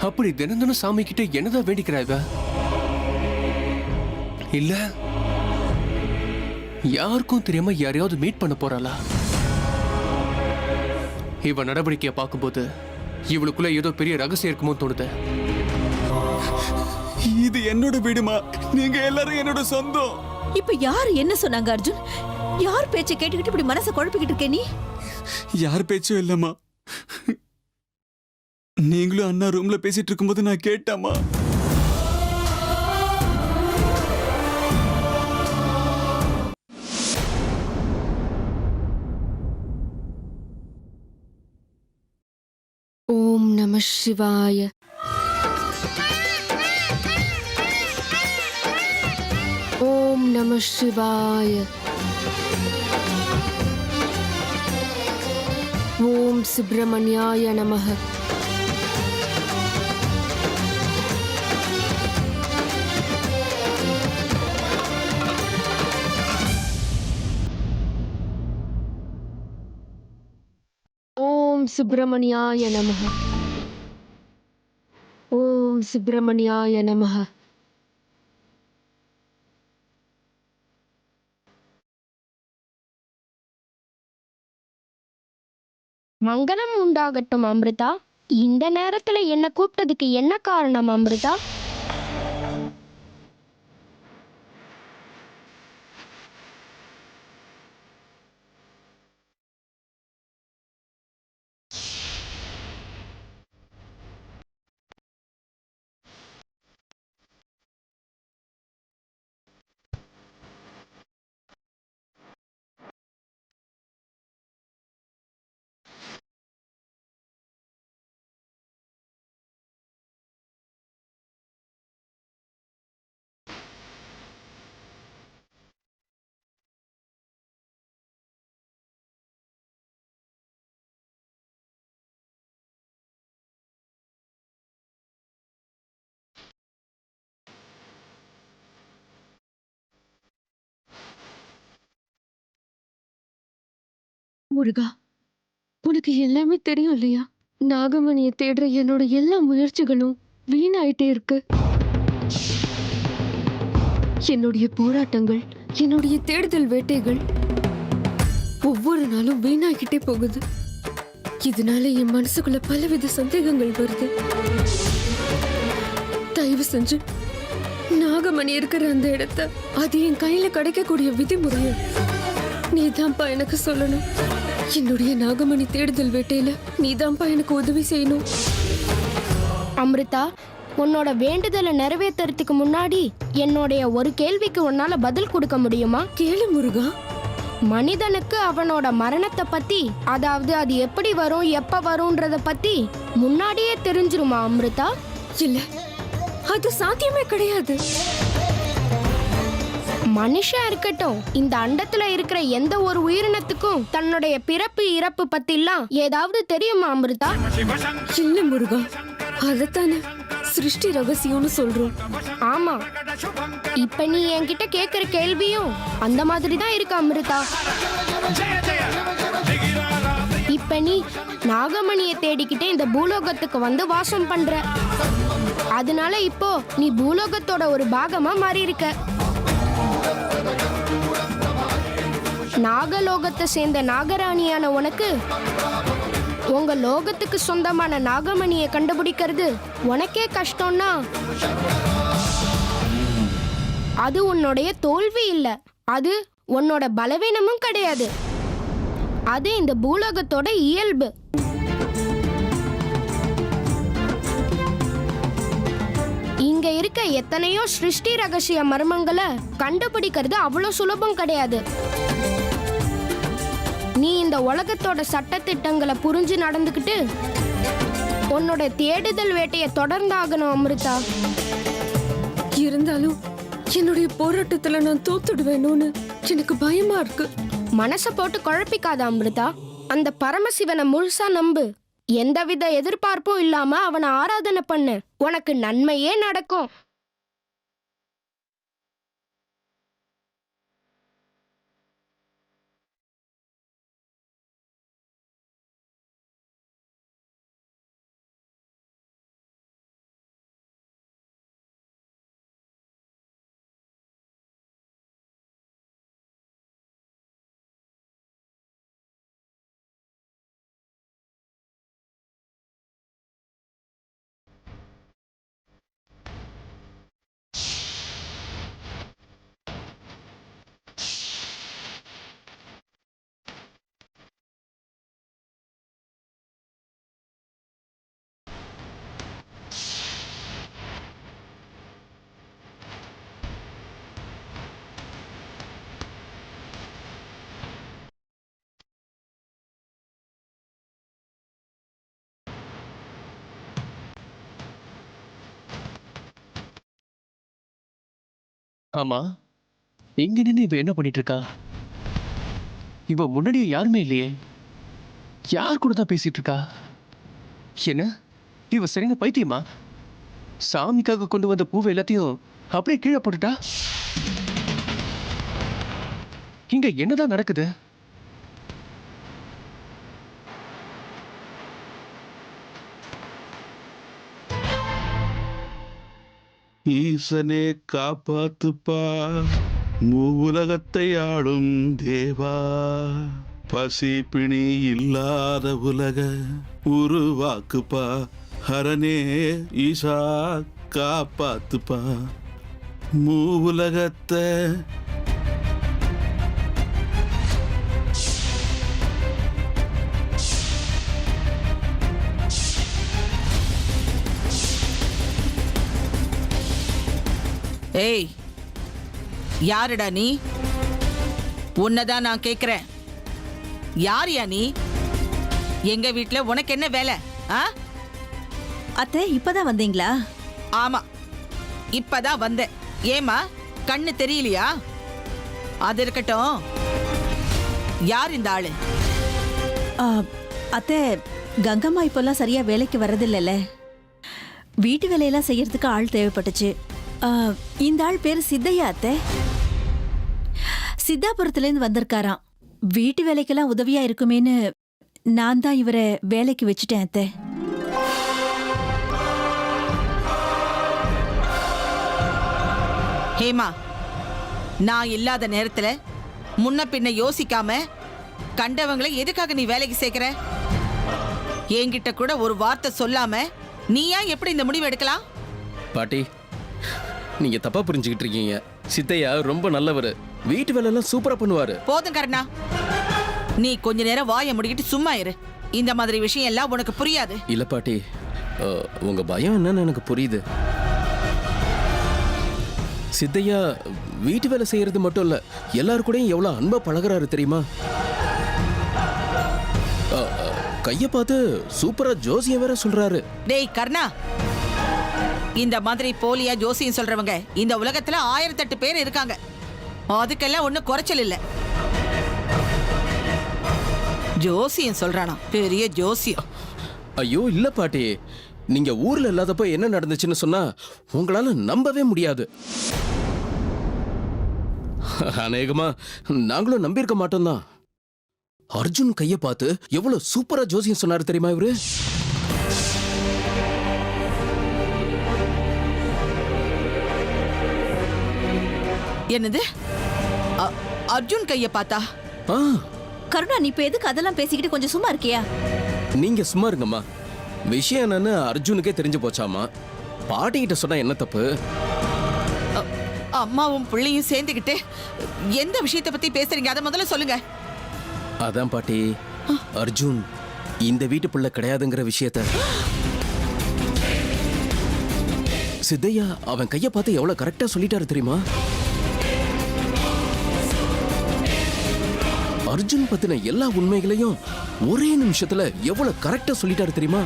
அப்படி தினம் தினம் சாமி கிட்ட என்னதான் வேண்டிக்கிறா இவ? இல்ல யாருக்கும் தெரியாம யாரையாவது மீட் பண்ண போறாளா? இவ நடவடிக்கைய பார்க்கும்போது இவளுக்குள்ள ஏதோ பெரிய ரகசியம் இருக்குமோ தோணுது. இது என்னோட வீடுமா, நீங்க எல்லாரும் என்னோட சொந்தம். இப்ப யாரு என்ன சொன்னாங்க அர்ஜுன்? யார் பேச்சை கேட்டுக்கிட்டு இப்படி மனசை குழப்பிக்கிட்டு இருக்க நீ? யார் பேச்சும் இல்லம்மா. நீங்களும் அண்ணா ரூம்ல பேசிட்டு இருக்கும்போது நான் கேட்டேம்மா. ஓம் நம சிவாய. ஓம் நம சிவாய. ஓம் சுப்பிரமணியாய நமஹ. ஓம் சுப்பிரமணியாய நமஹ. ஓம் சுப்பிரமணியாய நமஹ. மங்களம் உண்டாகட்டும் அமிர்தா. இந்த நேரத்துல என்ன கூப்பிட்டதுக்கு என்ன காரணம் அமிர்தா? முருகா, உனக்கு எல்லாமே தெரியும் இல்லையா? நாகமணியை தேடுற என்னோட எல்லா முயற்சிகளும் வீணாயிட்டே இருக்கு. என்னுடைய போராட்டங்கள், என்னுடைய தேடுதல் வேட்டைகள் ஒவ்வொரு நாளும் வீணாகிட்டே போகுது. இதனால என் மனசுக்குள்ள பலவித சந்தேகங்கள் வருது. தயவு செஞ்சு நாகமணி இருக்கிற அந்த இடத்த, அது என் கையில கிடைக்கக்கூடிய விதிமுறைய நீதான்ப்பா எனக்கு சொல்லணும். என்னுடைய நாகமணி தேடுதல் வேட்டையில நீதான்ப்பா எனக்கு உதவி செய்யணும். அமிர்தா, உன்னோட வேண்டுதலை நிறைவேற்றுறதுக்கு முன்னாடி என்னுடைய ஒரு கேள்விக்கு உன்னால பதில் கொடுக்க முடியுமா? கேளு முருகா. மனிதனுக்கு அவனோட மரணத்தை பத்தி, அதாவது அது எப்படி வரும் எப்ப வரும்ன்றத பத்தி முன்னாடியே தெரிஞ்சிருமா அமிர்தா? இல்ல, அது சாத்தியமே கிடையாது. மனுஷன் இருக்கட்டும், இந்த அண்டத்துல இருக்கிற எந்த ஒரு உயிரினத்துக்கும் தன்னுடைய பிறப்பு இறப்பு பத்திலாம் ஏதாவது தெரியுமா அமிர்தா? இல்ல முருகா, அதத்தானே சிருஷ்டி ரகசியம்னு சொல்றோம். ஆமா, இப்ப நீ என்கிட்ட கேக்குற கேள்வியும் அந்த மாதிரி தான் இருக்கு அமிர்தா. இப்ப நீ நாகமணியை தேடிக்கிட்டே இந்த பூலோகத்துக்கு வந்து வாசம் பண்ற. அதனால இப்போ நீ பூலோகத்தோட ஒரு பாகமா மாறி இருக்க. நாகலோகத்தை சேர்ந்த நாகராணியான உனக்கு உங்க லோகத்துக்கு சொந்தமான நாகமணியை கண்டுபிடிக்கிறது உனக்கே கஷ்டம்னா அது உன்னுடைய தோல்வி இல்ல, அது உன்னோட பலவீனமும் கிடையாது. அது இந்த பூலோகத்தோட இயல்பு. இங்க இருக்க எத்தனையோ சிருஷ்டி ரகசிய மர்மங்களை கண்டுபிடிக்கிறது அவ்வளவு சுலபம் கிடையாது. நீ இந்த உலகத்தோட சட்டத்திட்டங்களை புரிஞ்சு நடந்துக்கிட்டு உன்னோட தேடுதல் வேட்டையை தொடர்ந்தாகணும் அமிர்தா. இருந்தாலும் என்னுடைய போராட்டத்துல நான் தோத்துடுவேணும்னு எனக்கு பயமா இருக்கு. மனசை போட்டு குழப்பிக்காத அமிர்தா. அந்த பரமசிவனை முழுசா நம்பு. எந்தவித எதிர்பார்ப்பும் இல்லாம அவனை ஆராதனை பண்ணு. உனக்கு நன்மையே நடக்கும். ஆமா, இங்க நின்று இவ என்ன பண்ணிட்டு இருக்கா? இவ முன்னாடியே யாருமே இல்லையே. யார் கூட தான் பேசிட்டு இருக்கா? என்ன இவ சரிங்க பைத்தியமா? சாமிக்காக கொண்டு வந்த பூவை எல்லாத்தையும் அப்படியே கீழே போட்டுட்டா. இங்க என்னதான் நடக்குது? ஈசனே காப்பாத்துப்பா, மூவுலகத்தை ஆளும் தேவா, பசி பிணி இல்லாத உலக உருவாக்குப்பா, ஹரனே ஈசா காப்பாத்துப்பா, மூவுலகத்தை. ஏய், யாருடா நீ? உன்னதான் நான் கேக்குறேன். யாரியா நீ? எங்க வீட்ல உனக்கு என்ன வேலை? அத்தை இப்பதான் வந்தீங்களா? ஆமா, இப்பதான் வந்தேன். ஏமா, கண்ணு தெரியலையா? அது இருக்கட்டும், யார் இந்த ஆளு? அத்தை, கங்கம்மா இப்பெல்லாம் சரியா வேலைக்கு வர்றதில்லைல்ல. வீட்டு வேலையெல்லாம் செய்யறதுக்கு ஆள் தேவைப்பட்டுச்சு. இந்த ஆள் பேரு சித்தையா அத்தை. சித்தாபுரத்துலேருந்து வந்திருக்காராம். வீட்டு வேலைக்கெல்லாம் உதவியா இருக்குமேன்னு நான் தான் இவரை வேலைக்கு வச்சுட்டேன் அத்தை. ஹேமா, நான் இல்லாத நேரத்துல முன்ன பின்ன யோசிக்காம கண்டவங்களை எதுக்காக நீ வேலைக்கு சேர்க்கிற? என்கிட்ட கூட ஒரு வார்த்தை சொல்லாம நீயா எப்படி இந்த முடிவு எடுக்கலாம்? பாட்டி, நீங்க தப்பா புரிஞ்சுக்கிட்டு இருக்கீங்க. சித்தையா ரொம்ப நல்லவர், வீட்டு வேலை எல்லாம் சூப்பரா பண்ணுவாரு. போதும் கருணா, நீ கொஞ்ச நேரம் வாயை முடிக்கிட்டு சும்மா இரு. இந்த மாதிரி விஷயம் எல்லாம் உனக்கு புரியாது. இல்ல பாட்டி, உங்க பயம் என்னன்னு எனக்கு புரியுது. சித்தையா வீட்டு வேலை செய்யறது மட்டும் இல்ல, எல்லாரு கூடயும் எவ்வளவு அன்பா பழகுறாரு தெரியுமா? கைய பார்த்து சூப்பரா ஜோசியம் வேற சொல்றாரு. டேய் கர்ணா, இந்த மாதிரி போலியா ஜோசியம் சொல்றவங்க இந்த உலகத்துல 1008 பேர் இருக்காங்க. அதுக்கெல்லாம் ஒண்ணு குறைச்சல் இல்ல. ஜோசியம் சொல்றானா? பெரிய ஜோசியம். ஐயோ இல்ல பாட்டி, நீங்க ஊர்ல இல்லாதப்ப என்ன நடந்துச்சுன்னு சொன்னா உங்களால நம்பவே முடியாது. அநேகமா நாங்களும் நம்பியிருக்க மாட்டோம் தான். அர்ஜுன் கைய பார்த்து எவ்வளவு சூப்பரா ஜோசியம் சொன்னாரு தெரியுமா இவரு? என்னது? அர்ஜுன் கைய பார்த்தா? கருணா, நீ இப்ப எதுக்கு அதெல்லாம் பேசிக்கிட்டு கொஞ்சம் சும்மா இருக்கியா? நீங்க சும்மா இருங்கம்மா. விஷயம் என்னன்னு அர்ஜுனுக்கே தெரிஞ்சு போச்சாமா. பாட்டிக்கிட்ட சொன்னா என்ன தப்பு? அம்மாவும் பிள்ளையும் சேர்ந்துக்கிட்டு எந்த விஷயத்தை பத்தி பேசுறீங்க? அதை முதல்ல சொல்லுங்க. அதான் பாட்டி, அர்ஜுன் இந்த வீட்டு பிள்ளை கிடையாதுங்கிற விஷயத்த சித்தையா அவன் கைய பார்த்து எவ்வளவு கரெக்டா சொல்லிட்டாரு தெரியுமா? அர்ஜுன் பத்தின எல்லா உண்மைகளையும் ஒரே நிமிஷத்துல எவ்வளவு கரெக்டா சொல்லிட்டாரு தெரியுமா?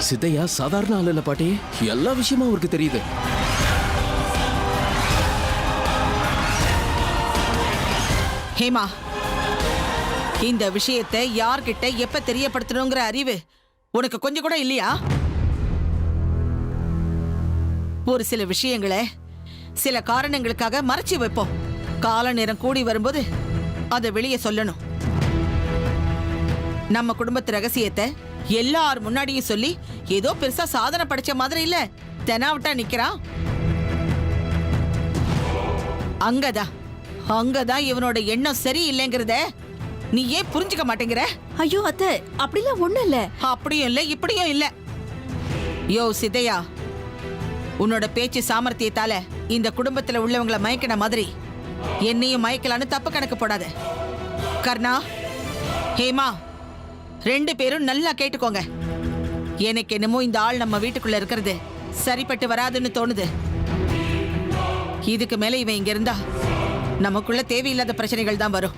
சித்தையா சாதாரண ஆள் இல்ல பாட்டி, எல்லா விஷயமும் அவருக்கு தெரியுது. ஹேமா, இந்த விஷயத்தை யார்கிட்ட எப்ப தெரியப்படுத்தணுங்கிற அறிவு உனக்கு கொஞ்சம் கூட இல்லையா? ஒரு சில விஷயங்களை சில காரணங்களுக்காக மறைச்சு வைப்போம். கால நேரம் கூடி வரும்போது அதை வெளியே சொல்லணும். நம்ம குடும்பத்து ரகசியத்தை எல்லார் முன்னாடியும் சொல்லி ஏதோ பெருசா சாதனை படைச்ச மாதிரி இல்ல தெனாவிட்டா நிக்கிறான். அங்கதான் இவனோட எண்ணம் சரியில்லைங்கிறத நீ ஏன் புரிஞ்சுக்க மாட்டேங்கிற? ஐயோ அத்தை, அப்படிலாம் ஒண்ணும் இல்ல. அப்படியும் இல்ல இப்படியும் இல்ல. யோ சித்தையா, உன்னோட பேச்சு சாமர்த்தியத்தால இந்த குடும்பத்துல உள்ளவங்களை மயக்கின மாதிரி என்னையும் மயக்கலான்னு தப்பு கணக்கு போடாத. கர்ணா, ஹேமா, 2 பேரும் நல்லா கேட்டுக்கோங்க. எனக்கு என்னமோ இந்த ஆள் நம்ம வீட்டுக்குள்ள இருக்கிறது சரிப்பட்டு வராதுன்னு தோணுது. இதுக்கு மேல இவன் இங்க இருந்தா நமக்குள்ள தேவையில்லாத பிரச்சனைகள் தான் வரும்.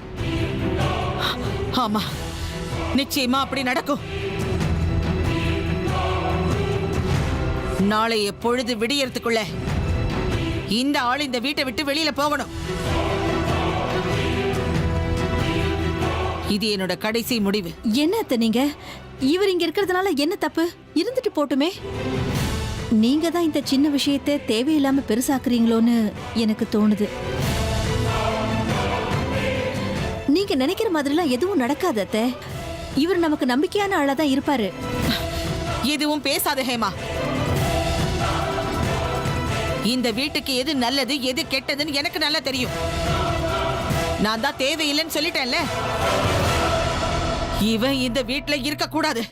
ஆமா, நிச்சயமா அப்படி நடக்கும். நாளைய பொழுது விடியறதுக்குள்ள இந்த ஆள் இந்த வீட்டை விட்டு வெளியில போகணும். இது என்னோட கடைசி முடிவு. என்ன அத்தை நீங்க? இவர் இங்க இருக்கிறதுனால என்ன தப்பு? இருந்துட்டு போட்டுமே. நீங்க தான் இந்த சின்ன விஷயத்தை தேவையில்லாம பெருசாக்குறீங்களோன்னு எனக்கு தோணுது. நீங்க நினைக்கிற மாதிரிலாம் எதுவும் நடக்காது அத்தை. இவர் நமக்கு நம்பிக்கையான ஆளா தான் இருப்பாரு. எதுவும் பேசாத ஹேமா. இந்த வீட்டுக்கு எது நல்லது எது கெட்டதுன்னு எனக்கு நல்லா தெரியும். நான் தான் தேவையில்லைன்னு சொல்லிட்டேன்ல. இவன் இந்த வீட்டுல இருக்க கூடாது.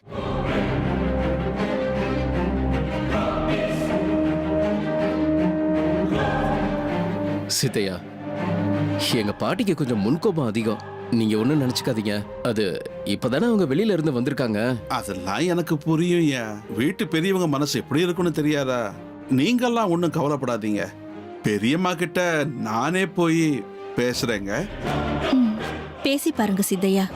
சித்தையா, எங்க பாட்டிக்கு கொஞ்சம் முன்கோபம் அதிகம். நீங்க ஒண்ணும் நினைச்சுக்காதீங்க. அது இப்பதானே அவங்க வெளியில இருந்து வந்திருக்காங்க. அதெல்லாம் எனக்கு புரியும். ஏன் வீட்டு பெரியவங்க மனசு எப்படி இருக்குன்னு தெரியாதா? நீங்கெல்லாம் ஒன்றும் கவலைப்படாதீங்க. பெரியம்மா கிட்ட நானே போய் பேசுறேங்க. பேசி பாருங்க சித்தையா.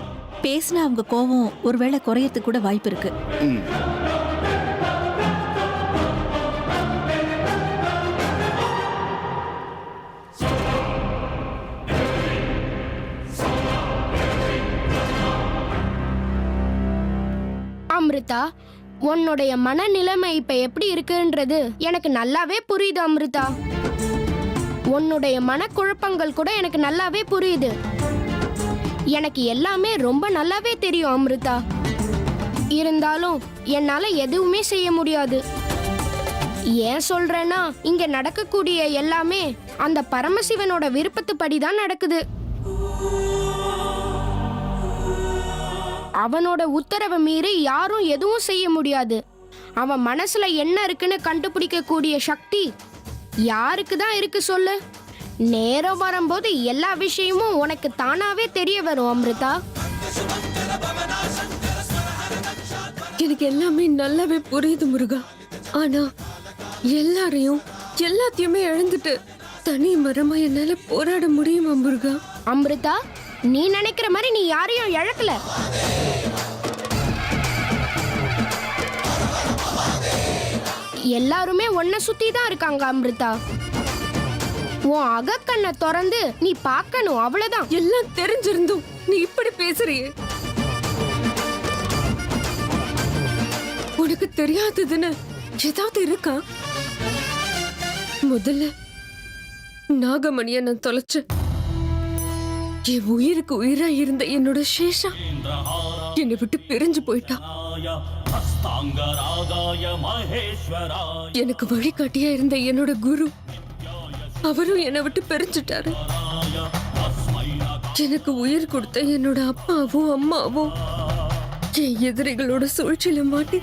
பேசினா அவங்க கோவம் ஒருவேளை குறையறதுக்கு கூட வாய்ப்பு இருக்கு. ம். அமிர்தா, உன்னுடைய மனநிலைமை இப்ப எப்படி இருக்குன்றது எனக்கு நல்லாவே புரியுது அமிர்தா. உன்னுடைய மனக்குழப்பங்கள் கூட எனக்கு நல்லாவே புரியுது. எனக்கு எல்லாமே ரொம்ப நல்லாவே தெரியும் அமிர்தா. இருந்தாலும் என்னால எதுவுமே செய்ய முடியாது. ஏன் சொல்றேன்னா, இங்க நடக்கக்கூடிய எல்லாமே அந்த பரமசிவனோட விருப்பத்துப்படி தான் நடக்குது. அவனோட உத்தரவை மீறி யாரும் எதுவும் செய்ய முடியாது. அவன் மனசுல என்ன இருக்குன்னு கண்டுபிடிக்க கூடிய சக்தி யாருக்கு தான் இருக்கு சொல்லு? நேரம் வரும்போது எல்லா விஷயமும் உனக்கு தானாவே தெரிய வரும் அமிர்தா. எனக்கு எல்லாமே நல்லாவே புரியுது முருகா. ஆனா எல்லாத்தையுமே இழந்துட்டு தனி மரமா என்னால போராட முடியுமா முருகா? அமிர்தா, நீ நினைக்கிற மாதிரி நீ யாரையும் இழக்கல. எல்லாருமே உன்னை சுத்தி தான் இருக்காங்க அமிர்தா. உன் அகக்கண்ணை திறந்து நீ பார்க்கணும், அவ்வளவுதான். எல்லாம் தெரிஞ்சிருந்தும் நீ இப்படி பேசுறியே. உனக்கு தெரியாததுன்னு ஏதாவது இருக்கா? முதல்ல நாகமணிய நான் தொலைச்சேன். என் உயிருக்கு உயிரா இருந்த என்னோட சேஷா என்னை விட்டு பிரிஞ்சு போயிட்டா. எனக்கு வழிகாட்டியா இருந்த என்னோட குரு அவரும் என்னை விட்டு பிரிஞ்சுட்டாரு. எனக்கு உயிர் கொடுத்த என்னோட அப்பாவும் அம்மாவும் என் எதிரிகளோட சூழ்ச்சியில மாட்டி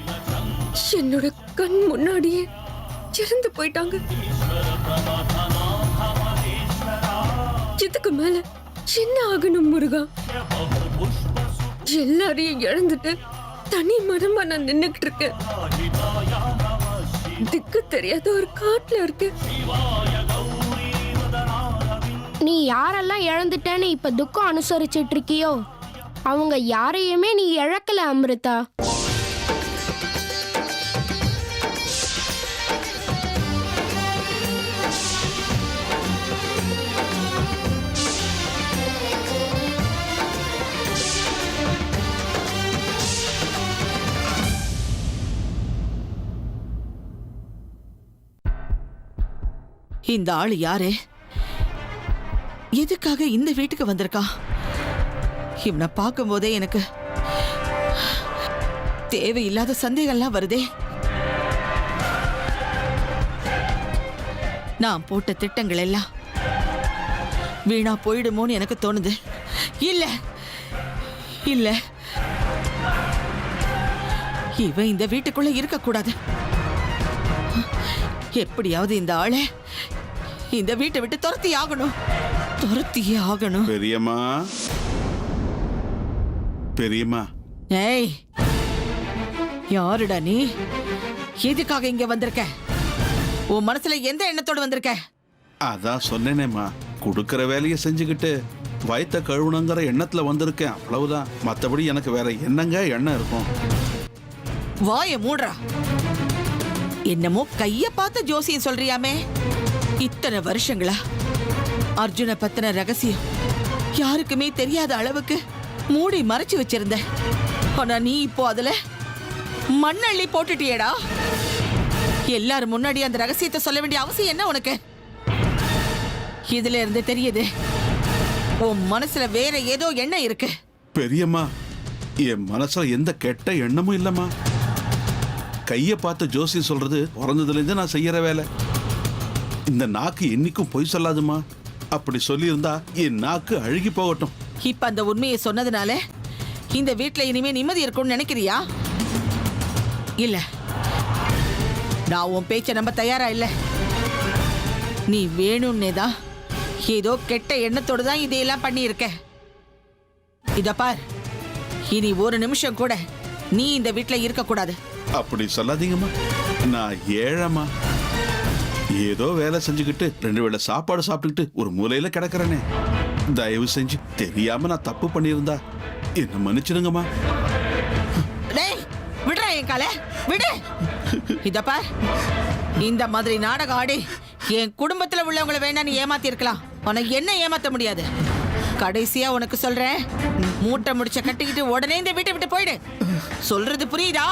என்னோட கண் முன்னாடியே இறந்து போயிட்டாங்க. இதுக்கு மேல என்ன ஆகணும் முருகா? எல்லாரையும் இழந்துட்டு தனி மரமா நான் நின்னுகிட்டு இருக்கேன். திக்கு தெரியாத ஒரு காட்டுல இருக்கு. நீ யாரெல்லாம் இழந்துட்டேன்னு இப்ப துக்கம் அனுசரிச்சுட்டு இருக்கியோ அவங்க யாரையுமே நீ இழக்கல அமிர்தா. இந்த ஆள் யாரு? எதுக்காக இந்த வீட்டுக்கு வந்திருக்கா? இவனை பார்க்கும் போதே எனக்கு தேவையில்லாத சந்தேகம்லாம் வருதே. நான் போட்ட திட்டங்கள் எல்லாம் வீணா போயிடுமோன்னு எனக்கு தோணுது. இல்ல இல்ல, இவன் இந்த வீட்டுக்குள்ள இருக்க கூடாது. எப்படியாவது இந்த ஆளை இந்த வீட்டை விட்டு துரத்தியே ஆகணும். பெரியம்மா, பெரியம்மா. ஏய், யாருடா நீ? எதுக்காக இங்க வந்திருக்க? உன் மனசுல எந்த எண்ணத்தோடு வந்திருக்க? அதான் சொன்னேனேம்மா, கொடுக்கற வேலையை செஞ்சுக்கிட்டு வயித்த கழுவுணுங்கிற எண்ணத்துல வந்திருக்கேன், அவ்வளவுதான். மற்றபடி எனக்கு வேற என்னங்க எண்ணம் இருக்கும்? வாய மூடுறா. என்னமோ கைய பார்த்து ஜோசியம் சொல்றியாமே. இத்தனை வருஷங்களா அர்ஜுன பத்தின ரகசியம் யாருக்குமே தெரியாத அளவுக்கு மூடி மறைச்சு வச்சிருந்த. ஆனா நீ இப்போ அதுல மண்ணள்ளி போட்டுட்டியேடா. எல்லாரும் முன்னாடி அந்த ரகசியத்தை சொல்ல வேண்டிய அவசியம் என்ன உனக்கு? இதுல இருந்து தெரியுது உன் மனசுல வேற ஏதோ எண்ணம் இருக்கு. பெரியம்மா, என் மனசுல எந்த கெட்ட எண்ணமும் இல்லம்மா. கைய பார்த்து ஜோசியம் சொல்றது பிறந்ததுல இருந்து நான் செய்யற வேலை. இந்த நாக்கு என்னைக்கும் பொய் சொல்லாதுமா. அப்படி சொல்லியிருந்தா என் நாக்கு அழுகி போகட்டும். இப்ப அந்த உண்மையை சொன்னதுனால இந்த வீட்டுல இனிமே நிம்மதி இருக்கும்னு நினைக்கிறியா? இல்ல, நான் உன் பேச்ச நம்ப தயாரா இல்ல. நீ வேணும்னே தான் ஏதோ கெட்ட எண்ணத்தோடு தான் இதையெல்லாம் பண்ணி இருக்க. இத பார், இனி ஒரு நிமிஷம் கூட நீ இந்த வீட்டுல இருக்க கூடாது. அப்படி சொல்லாதீங்கம்மா. நான் ஏழம்மா. ஏதோ வேலை செஞ்சுக்கிட்டு 2 வேளை சாப்பாடு சாப்பிட்டுக்கிட்டு ஒரு மூலையில கிடக்குறேனே. தயவு செஞ்சு தெரியாம நான் தப்பு பண்ணியிருந்தா என்ன மன்னிச்சிடுங்கம்மா. டேய், விடுறா என் காலை, விடு. இத பார், இந்த மாதிரி நாடகம் ஆடி என் குடும்பத்துல உள்ளவங்களை வேணா நீ ஏமாத்தி இருக்கலாம். உனக்கு என்ன ஏமாத்த முடியாது. கடைசியா உனக்கு சொல்றேன், மூட்டை முடிச்ச கட்டிக்கிட்டு உடனே இந்த வீட்டை விட்டு போயிடு. சொல்றது புரியுதா?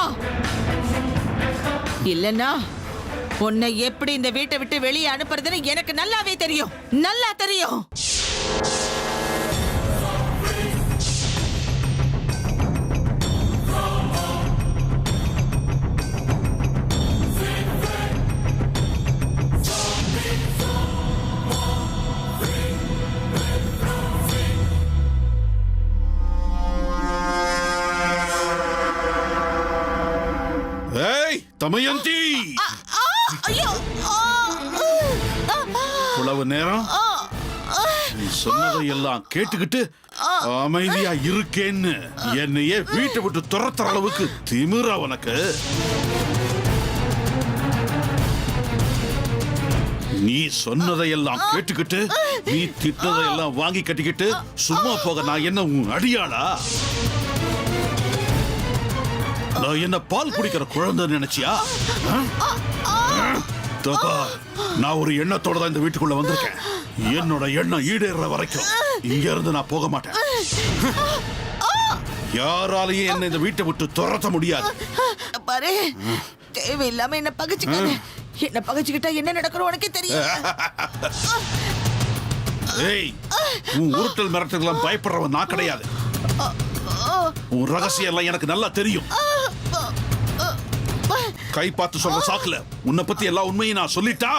இல்லன்னா உன்னை எப்படி இந்த வீட்டை விட்டு வெளியே அனுப்புறதுன்னு எனக்கு நல்லாவே தெரியும். நல்லா தெரியும். ஏய் தமயந்தி, இவ்வளவு நேரம் நீ சொன்னதை எல்லாம் கேட்டுக்கிட்டு அமைதியா இருக்கேன்னு என்னையே வீட்டை விட்டு துரத்துற அளவுக்கு திமிரா உனக்கு? நீ சொன்னதையெல்லாம் கேட்டுக்கிட்டு நீ திட்டதையெல்லாம் வாங்கி கட்டிக்கிட்டு சும்மா போக நான் என்ன உன் அடியாளா? நான் என்ன பால் குடிக்கிற குழந்தை நினைச்சியா? நான் ஒரு எண்ணத்தோட தான் இந்த வீட்டுக்குள்ள வந்திருக்கேன். என்னோட எண்ணம் ஈடேற வரைக்கும் இங்க இருந்து நான் போக மாட்டேன். யாராலையும் என்ன இந்த வீட்டை விட்டு துரத்த முடியாது. பாரு, தேவையில்லாம என்ன பகைச்சுக்காத. என்ன பகைச்சுக்கிட்டா என்ன நடக்கும் உனக்கே தெரியும். ஏய், உன் உருட்டல் மிரட்டலாம் பயப்படுறவன் நான் கிடையாது. உன் ரகசியம் எல்லாம் எனக்கு நல்லா தெரியும். கை பார்த்து சொல்ற சாக்குல உன்னை பத்தி எல்லா உண்மையும் நான் சொல்லிட்டா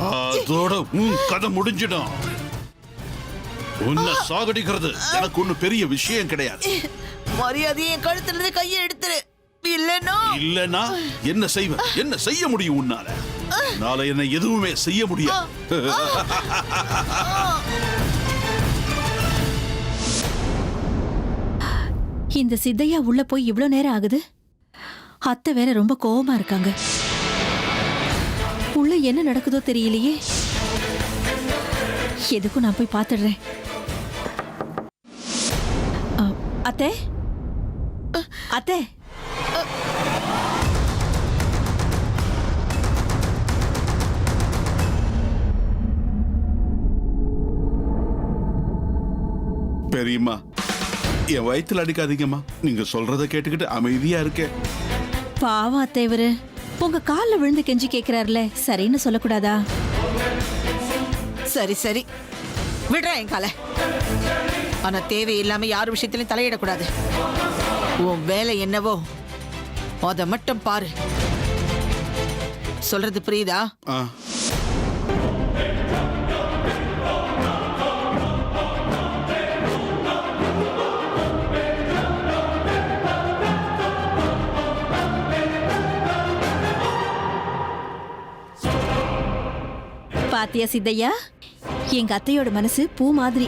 அதோட உன் கதை முடிஞ்சிடும். உன்னை சாகடிக்கிறது எனக்கு ஒண்ணு பெரிய விஷயம் கிடையாது. மரியாதையை என் கழுத்துல இருந்து கையை எடுத்துரு. இல்லனா என்ன செய்வ? என்ன செய்ய முடியும் உன்னால? நாளை என்ன எதுவுமே செய்ய முடியாது. இந்த சித்தையா உள்ள போய் இவ்ளோ நேரம் ஆகுது. அத்தை வேற ரொம்ப கோவமா இருக்காங்க. உள்ள என்ன நடக்குதோ தெரியலையே. எதுக்கும் நான் போய் பார்த்துடுறேன். அத்தை, அத்தை, பெரியம்மா, என் வயித்துல அடிக்காதீங்கம்மா. நீங்க சொல்றத கேட்டுக்கிட்டு அமைதியா இருக்கேன். பாவம் அத்தை, இவரு உங்க கால்ல விழுந்து கெஞ்சி கேக்குறாருல, சரின்னு சொல்லக்கூடாதா? சரி சரி, விடுறா என் காலை. ஆனா தேவையில்லாம யார் விஷயத்திலையும் தலையிடக்கூடாது. உன் வேலை என்னவோ அதை மட்டும் பாரு. சொல்றது புரியுதா? பாத்தியா சித்தையா, எங்க அத்தையோட மனசு பூ மாதிரி.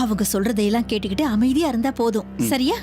அவங்க சொல்றதையெல்லாம் கேட்டுக்கிட்டு அமைதியா இருந்தா போதும். சரியா?